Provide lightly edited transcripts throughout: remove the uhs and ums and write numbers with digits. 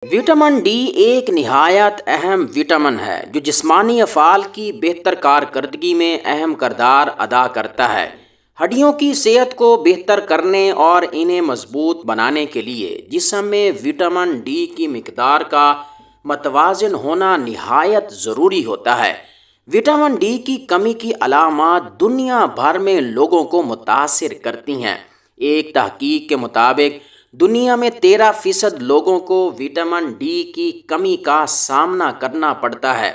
Vitamin D ایک نہایت اہم وٹامن ہے جو جسمانی افعال کی بہتر کارکردگی میں اہم کردار ادا کرتا ہے۔ ہڈیوں کی صحت کو بہتر کرنے اور انہیں مضبوط بنانے کے لیے جسم میں وٹامن ڈی کی مقدار کا متوازن ہونا نہایت ضروری ہوتا ہے۔ وٹامن ڈی کی کمی کی علامات دنیا بھر میں لوگوں کو متاثر کرتی ہیں۔ ایک تحقیق کے مطابق دنیا میں 13% لوگوں کو وٹامن ڈی کی کمی کا سامنا کرنا پڑتا ہے۔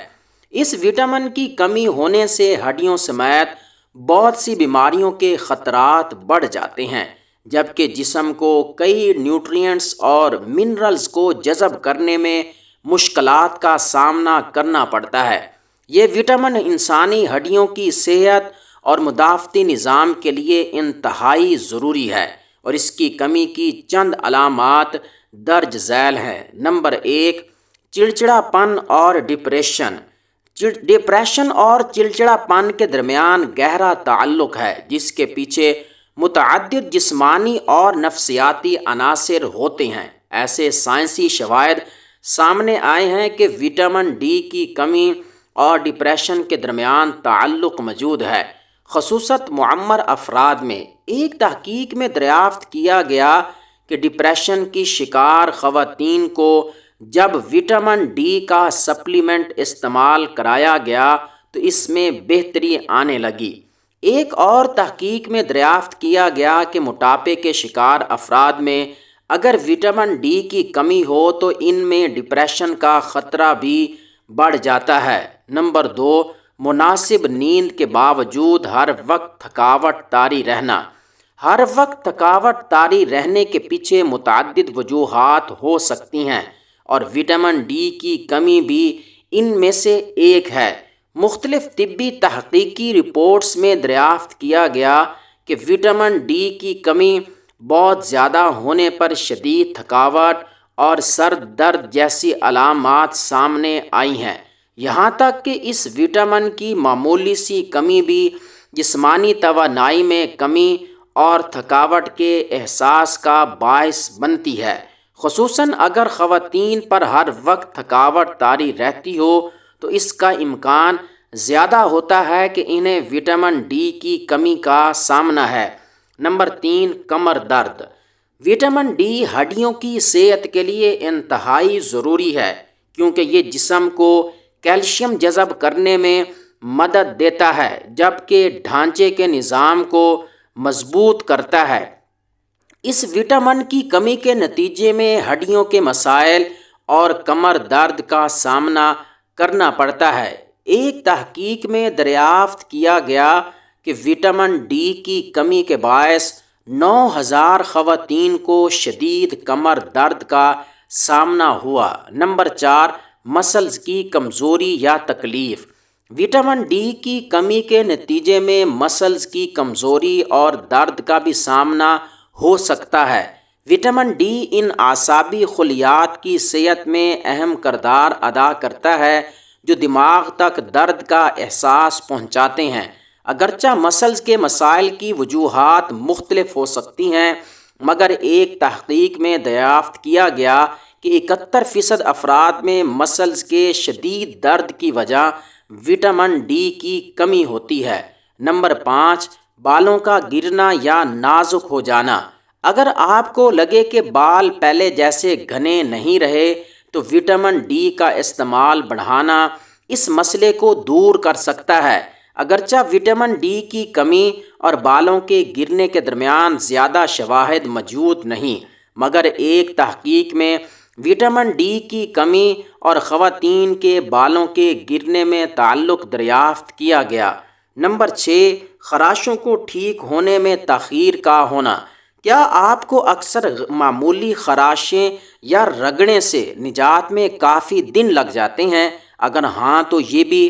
اس وٹامن کی کمی ہونے سے ہڈیوں سمیت بہت سی بیماریوں کے خطرات بڑھ جاتے ہیں، جبکہ جسم کو کئی نیوٹرینٹس اور منرلز کو جذب کرنے میں مشکلات کا سامنا کرنا پڑتا ہے۔ یہ وٹامن انسانی ہڈیوں کی صحت اور مدافعتی نظام کے لیے انتہائی ضروری ہے، اور اس کی کمی کی چند علامات درج ذیل ہیں۔ نمبر 1، چڑچڑا پن اور ڈپریشن۔ ڈپریشن اور چڑچڑا پن کے درمیان گہرا تعلق ہے، جس کے پیچھے متعدد جسمانی اور نفسیاتی عناصر ہوتے ہیں۔ ایسے سائنسی شواہد سامنے آئے ہیں کہ وٹامن ڈی کی کمی اور ڈپریشن کے درمیان تعلق موجود ہے، خصوصاً معمر افراد میں۔ ایک تحقیق میں دریافت کیا گیا کہ ڈپریشن کی شکار خواتین کو جب وٹامن ڈی کا سپلیمنٹ استعمال کرایا گیا تو اس میں بہتری آنے لگی۔ ایک اور تحقیق میں دریافت کیا گیا کہ موٹاپے کے شکار افراد میں اگر وٹامن ڈی کی کمی ہو تو ان میں ڈپریشن کا خطرہ بھی بڑھ جاتا ہے۔ نمبر 2، مناسب نیند کے باوجود ہر وقت تھکاوٹ طاری رہنا۔ ہر وقت تھکاوٹ طاری رہنے کے پیچھے متعدد وجوہات ہو سکتی ہیں، اور وٹامن ڈی کی کمی بھی ان میں سے ایک ہے۔ مختلف طبی تحقیقی رپورٹس میں دریافت کیا گیا کہ وٹامن ڈی کی کمی بہت زیادہ ہونے پر شدید تھکاوٹ اور سر درد جیسی علامات سامنے آئی ہیں۔ یہاں تک کہ اس وٹامن کی معمولی سی کمی بھی جسمانی توانائی میں کمی اور تھکاوٹ کے احساس کا باعث بنتی ہے، خصوصاً اگر خواتین پر ہر وقت تھکاوٹ طاری رہتی ہو تو اس کا امکان زیادہ ہوتا ہے کہ انہیں وٹامن ڈی کی کمی کا سامنا ہے۔ نمبر 3، کمر درد۔ وٹامن ڈی ہڈیوں کی صحت کے لیے انتہائی ضروری ہے، کیونکہ یہ جسم کو کیلشیم جذب کرنے میں مدد دیتا ہے، جبکہ ڈھانچے کے نظام کو مضبوط کرتا ہے۔ اس وٹامن کی کمی کے نتیجے میں ہڈیوں کے مسائل اور کمر درد کا سامنا کرنا پڑتا ہے۔ ایک تحقیق میں دریافت کیا گیا کہ وٹامن ڈی کی کمی کے باعث 9000 خواتین کو شدید کمر درد کا سامنا ہوا۔ نمبر 4، مسلز کی کمزوری یا تکلیف۔ وٹامن ڈی کی کمی کے نتیجے میں مسلز کی کمزوری اور درد کا بھی سامنا ہو سکتا ہے۔ وٹامن ڈی ان اعصابی خلیات کی صحت میں اہم کردار ادا کرتا ہے جو دماغ تک درد کا احساس پہنچاتے ہیں۔ اگرچہ مسلز کے مسائل کی وجوہات مختلف ہو سکتی ہیں، مگر ایک تحقیق میں دریافت کیا گیا کہ 71% افراد میں مسلز کے شدید درد کی وجہ وٹامن ڈی کی کمی ہوتی ہے۔ نمبر 5، بالوں کا گرنا یا نازک ہو جانا۔ اگر آپ کو لگے کہ بال پہلے جیسے گھنے نہیں رہے تو وٹامن ڈی کا استعمال بڑھانا اس مسئلے کو دور کر سکتا ہے۔ اگرچہ وٹامن ڈی کی کمی اور بالوں کے گرنے کے درمیان زیادہ شواہد موجود نہیں، مگر ایک تحقیق میں وٹامن ڈی کی کمی اور خواتین کے بالوں کے گرنے میں تعلق دریافت کیا گیا۔ نمبر 6، خراشوں کو ٹھیک ہونے میں تاخیر کا ہونا۔ کیا آپ کو اکثر معمولی خراشیں یا رگڑنے سے نجات میں کافی دن لگ جاتے ہیں؟ اگر ہاں تو یہ بھی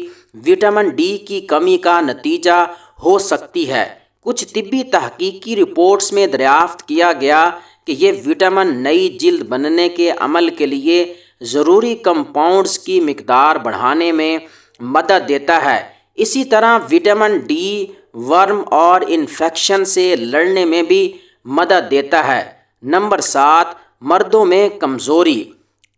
وٹامن ڈی کی کمی کا نتیجہ ہو سکتی ہے۔ کچھ طبی تحقیقی رپورٹس میں دریافت کیا گیا کہ یہ وٹامن نئی جلد بننے کے عمل کے لیے ضروری کمپاؤنڈز کی مقدار بڑھانے میں مدد دیتا ہے۔ اسی طرح وٹامن ڈی ورم اور انفیکشن سے لڑنے میں بھی مدد دیتا ہے۔ نمبر 7، مردوں میں کمزوری۔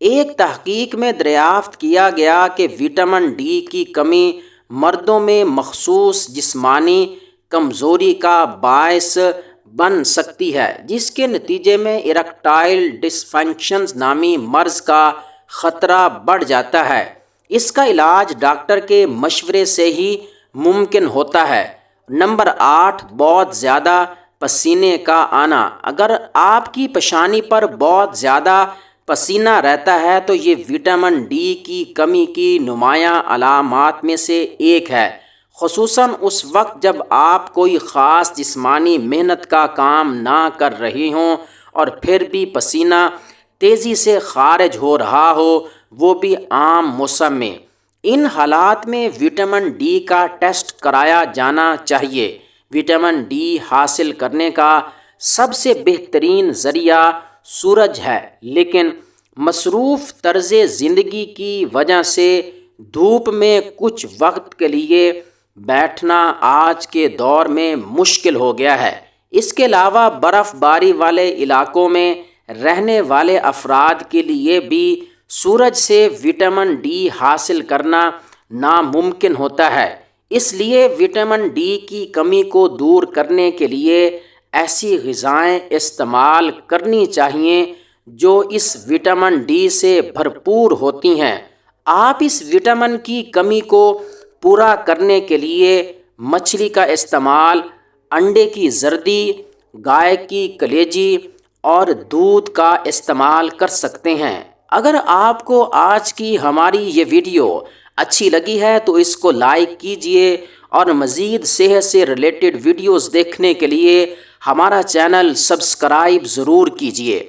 ایک تحقیق میں دریافت کیا گیا کہ وٹامن ڈی کی کمی مردوں میں مخصوص جسمانی کمزوری کا باعث بن سکتی ہے، جس کے نتیجے میں ایرکٹائل ڈسفنکشن نامی مرض کا خطرہ بڑھ جاتا ہے۔ اس کا علاج ڈاکٹر کے مشورے سے ہی ممکن ہوتا ہے۔ نمبر 8، بہت زیادہ پسینے کا آنا۔ اگر آپ کی پیشانی پر بہت زیادہ پسینہ رہتا ہے تو یہ وٹامن ڈی کی کمی کی نمایاں علامات میں سے ایک ہے، خصوصاً اس وقت جب آپ کوئی خاص جسمانی محنت کا کام نہ کر رہے ہوں اور پھر بھی پسینہ تیزی سے خارج ہو رہا ہو، وہ بھی عام موسم میں۔ ان حالات میں وٹامن ڈی کا ٹیسٹ کرایا جانا چاہیے۔ وٹامن ڈی حاصل کرنے کا سب سے بہترین ذریعہ سورج ہے، لیکن مصروف طرز زندگی کی وجہ سے دھوپ میں کچھ وقت کے لیے بیٹھنا آج کے دور میں مشکل ہو گیا ہے۔ اس کے علاوہ برف باری والے علاقوں میں رہنے والے افراد کے لیے بھی سورج سے وٹامن ڈی حاصل کرنا ناممکن ہوتا ہے۔ اس لیے وٹامن ڈی کی کمی کو دور کرنے کے لیے ایسی غذائیں استعمال کرنی چاہیے جو اس وٹامن ڈی سے بھرپور ہوتی ہیں۔ آپ اس وٹامن کی کمی کو پورا کرنے کے لیے مچھلی کا استعمال، انڈے کی زردی، گائے کی کلیجی اور دودھ کا استعمال کر سکتے ہیں۔ اگر آپ کو آج کی ہماری یہ ویڈیو اچھی لگی ہے تو اس کو لائک کیجئے اور مزید صحت سے ریلیٹڈ ویڈیوز دیکھنے کے لیے ہمارا چینل سبسکرائب ضرور کیجئے۔